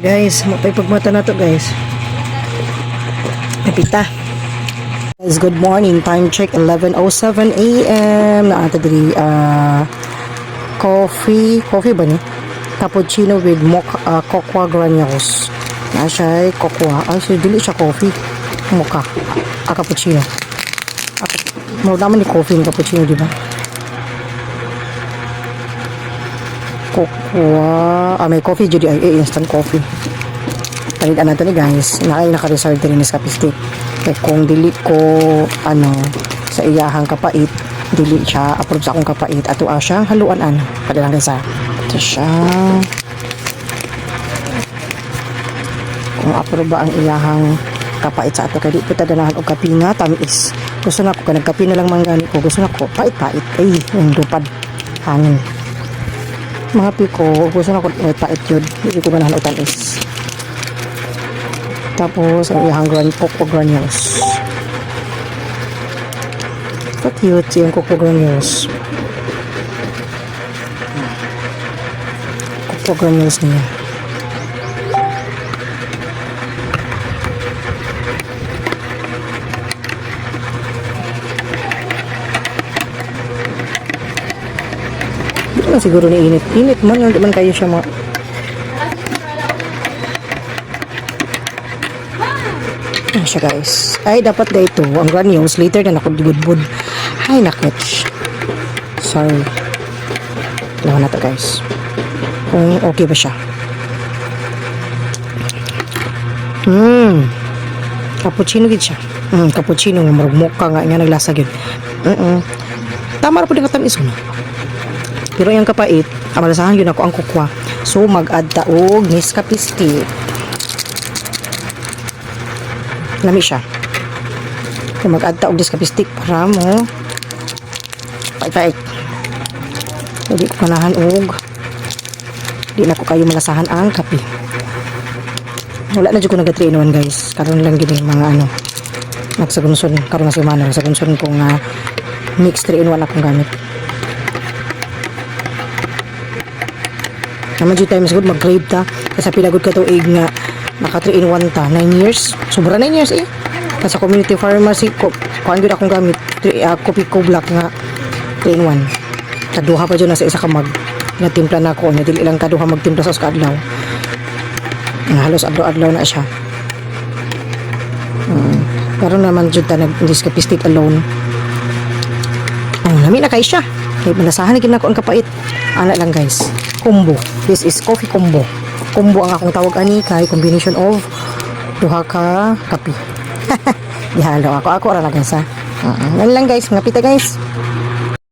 Guys, mapay pagmata na to guys. Napita. Guys, good morning. Time check 11:07 a.m. na ata diri coffee ba ni? Cappuccino with mocha cocoa granules. Na siya cocoa. Ay, siya dili siya coffee. Mocha. Cappuccino. Mo naman ni coffee ng cappuccino, di ba? Cocoa. May coffee jadi ay instant coffee. Palitan nato ni guys. Naka-reserve din ni sa stick. Kaya kung dili ko sa iyahang kapait, dili siya approve sa akong kapait ato siya haluan kadalang sa ito siya kung approve ba ang iyahang kapait sa ato kaya di po tadanahan og kape nga tamis. Gusto na ko kanang kape na lang manggani ko, gusto na ko pait-pait ay yung lupad hangin mga piko, gusto na ko pait yun, hindi ko ganahan o tamis. Tapos ang iyahang cocoa granules. So cute yung cocoa granules. Cocoa granules niya. Hindi man siguro ni init. Init man, hindi man kayo siya mga... Ano siya guys? Ay, dapat na ito. Ang granules, later na nakudbudbud. Ay, nakit. Sorry. Lawan na ito guys. Kung okay ba siya. Cappuccino gid siya. Cappuccino nga marag mocha nga naglasa gid. Tama ra pud ang tamis no. Pero yung kapait, amalasahan yun ako ang kukwa. So mag-add ta og Nescafe stick. Lami siya. Kung mag-add ta og Nescafe stick para mo pait-pait. Hindi ko kanahan og di na ko kayo malasahan ang kape. Wala na dyan ko nag-3 in 1 guys. Karoon lang gini mga nagsagunson. Karoon na semana nagsagunson kong mix 3 in 1 akong gamit. Naman dyan times good mag-crave ta. Kasi pilagod ka tuig nga naka 3 in 1 ta. 9 years. Sobra 9 years eh. Kasi community pharmacy kuhaan yun akong gamit. Kopi ko black nga 3 in 1. Kaduha pa dyan na sa isa kamag. Natimpla na ako. Nadili lang kaduha magtimpla sa kadlaw. Halos adlaw-adlaw na siya. Pero naman dyan ta nag-Nescafe stick alone. Lami na kayo siya. Kaya malasahan na ginako ang kapait. Ana lang guys. Combo. This is coffee combo. Combo ang akong tawag ani kay combination of duha ka kape. Ihalo ako. Ako ra lang guys ha. Yan lang guys. Mga pita guys.